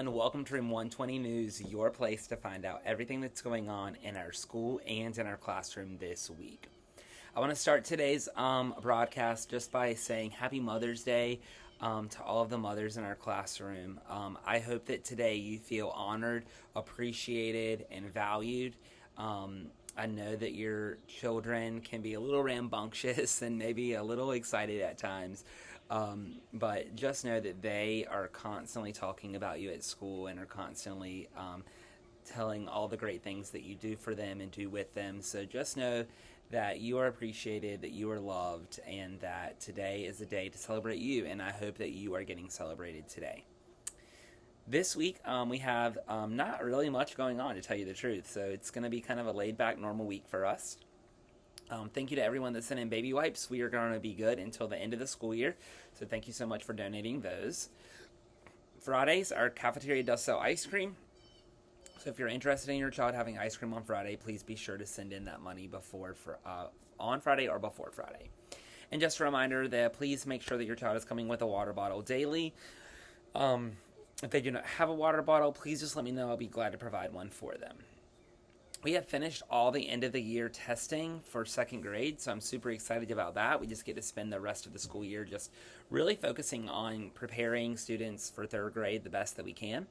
everyone. Welcome to Room 120 News, your place to find out everything that's going on in our school and in our classroom this week. I want to start today's broadcast just by saying Happy Mother's Day to all of the mothers in our classroom. I hope that today you feel honored, appreciated, and valued. I know that your children can be a little rambunctious and maybe a little excited at times. But just know that they are constantly talking about you at school and are constantly telling all the great things that you do for them and do with them. So just know that you are appreciated, that you are loved, and that today is a day to celebrate you, and I hope that you are getting celebrated today. This week, we have not really much going on, to tell you the truth, so it's going to be kind of a laid-back, normal week for us. Thank you to everyone that sent in baby wipes. We are going to be good until the end of the school year, so thank you so much for donating those. Fridays, our cafeteria does sell ice cream, so if you're interested in your child having ice cream on Friday, please be sure to send in that money on Friday or before Friday. And just a reminder that please make sure that your child is coming with a water bottle daily. If they do not have a water bottle, please just let me know. I'll be glad to provide one for them. We have finished all the end of the year testing for second grade, so I'm super excited about that. We just get to spend the rest of the school year just really focusing on preparing students for third grade the best that we can.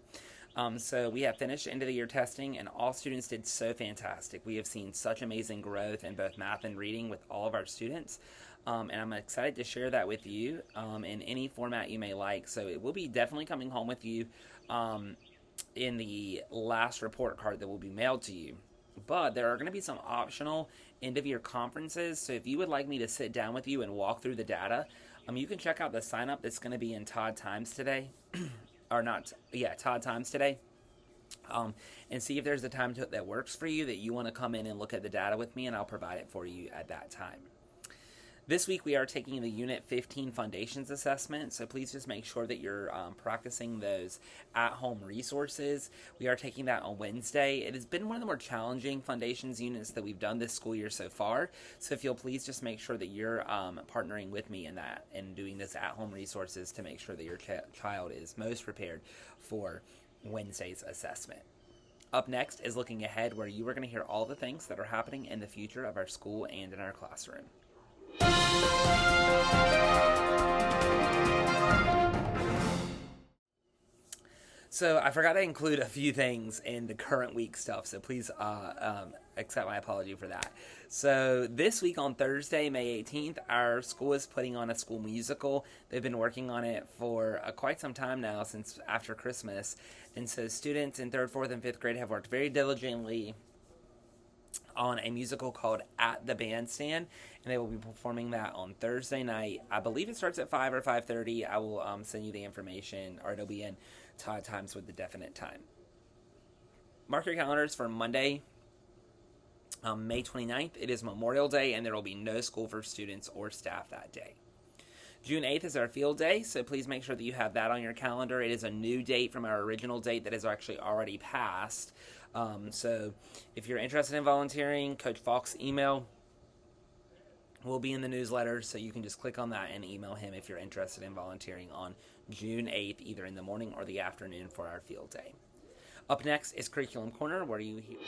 So we have finished end of the year testing, and all students did so fantastic. We have seen such amazing growth in both math and reading with all of our students. And I'm excited to share that with you in any format you may like. So it will be definitely coming home with you in the last report card that will be mailed to you. But there are going to be some optional end-of-year conferences, so if you would like me to sit down with you and walk through the data, you can check out the sign-up that's going to be in Todd Times today, Todd Times today, and see if there's a time that works for you that you want to come in and look at the data with me, and I'll provide it for you at that time. This week we are taking the Unit 15 Foundations Assessment, so please just make sure that you're practicing those at-home resources. We are taking that on Wednesday. It has been one of the more challenging Foundations units that we've done this school year so far, so if you'll please just make sure that you're partnering with me in that and doing this at-home resources to make sure that your child is most prepared for Wednesday's assessment. Up next is Looking Ahead, where you are going to hear all the things that are happening in the future of our school and in our classroom. So I forgot to include a few things in the current week stuff, so please accept my apology for that. So this week on Thursday, May 18th, our school is putting on a school musical. They've been working on it for quite some time now, since after Christmas. And so students in 3rd, 4th, and 5th grade have worked very diligently on a musical called At the Bandstand, and they will be performing that on Thursday night. I believe it starts at 5 or 5:30. I will send you the information, or it'll be in Todd Times with the definite time. Mark your calendars for Monday, May 29th. It is Memorial Day, and there will be no school for students or staff that day. June 8th is our field day, so please make sure that you have that on your calendar. It is a new date from our original date that is actually already passed. So if you're interested in volunteering, Coach Falk's email will be in the newsletter, so you can just click on that and email him if you're interested in volunteering on June 8th, either in the morning or the afternoon for our field day. Up next is Curriculum Corner, where you hear...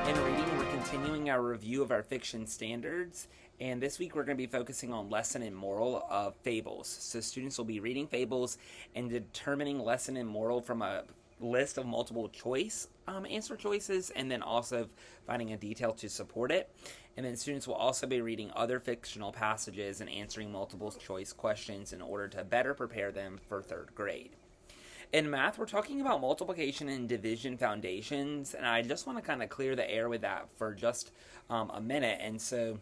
In reading, we're continuing our review of our fiction standards, and this week we're going to be focusing on lesson and moral of fables. So students will be reading fables and determining lesson and moral from a list of multiple choice answer choices, and then also finding a detail to support it. And then students will also be reading other fictional passages and answering multiple choice questions in order to better prepare them for third grade. In math, we're talking about multiplication and division foundations, and I just want to kind of clear the air with that for just a minute. And so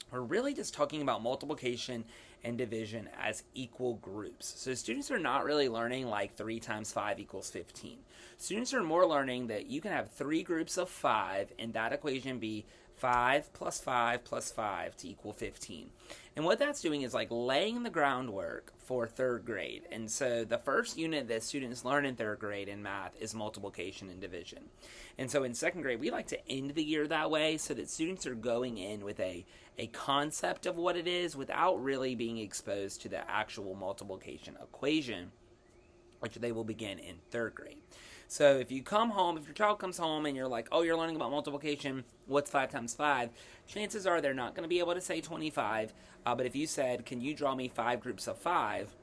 we're really just talking about multiplication and division as equal groups. So students are not really learning like 3 times 5 equals 15. Students are more learning that you can have 3 groups of 5, and that equation be 5 plus 5 plus 5 to equal 15. And what that's doing is like laying the groundwork for third grade. And so the first unit that students learn in third grade in math is multiplication and division. And so in second grade, we like to end the year that way so that students are going in with a concept of what it is without really being exposed to the actual multiplication equation. which they will begin in 3rd grade. So if your child comes home and you're like, oh, you're learning about multiplication, what's 5 times 5? Chances are they're not going to be able to say 25. But if you said, can you draw me 5 groups of 5?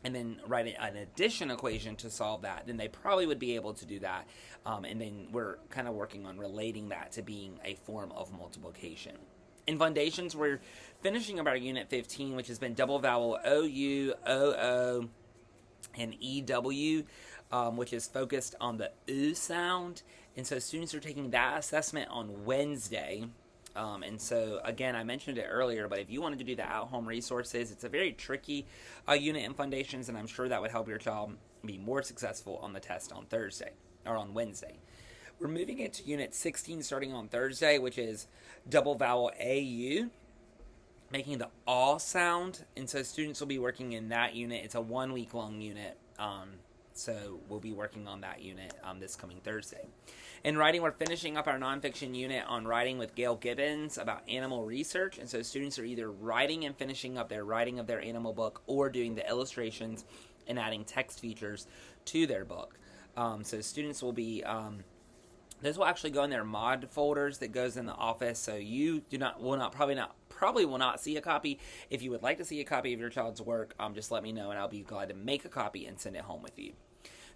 And then write an addition equation to solve that, then they probably would be able to do that. And then we're kind of working on relating that to being a form of multiplication. In foundations, we're finishing up our Unit 15, which has been double vowel OU, OO, and EW, which is focused on the U sound. And so students are taking that assessment on Wednesday. And so, again, I mentioned it earlier, but if you wanted to do the at-home resources, it's a very tricky unit in foundations, and I'm sure that would help your child be more successful on the test on Wednesday. We're moving into Unit 16 starting on Thursday, which is double vowel AU, making the all sound. And so students will be working in that unit. It's a 1-week-long unit. So we'll be working on that unit this coming Thursday. In writing, we're finishing up our nonfiction unit on writing with Gail Gibbons about animal research. And so students are either writing and finishing up their writing of their animal book or doing the illustrations and adding text features to their book. So students will be... those will actually go in their mod folders that goes in the office, so you probably will not see a copy. If you would like to see a copy of your child's work, just let me know, and I'll be glad to make a copy and send it home with you.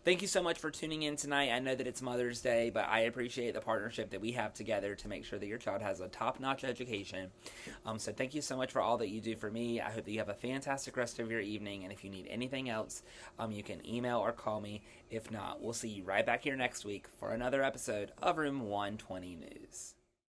Thank you so much for tuning in tonight. I know that it's Mother's Day, but I appreciate the partnership that we have together to make sure that your child has a top-notch education. So thank you so much for all that you do for me. I hope that you have a fantastic rest of your evening, and if you need anything else, you can email or call me. If not, we'll see you right back here next week for another episode of Room 120 News.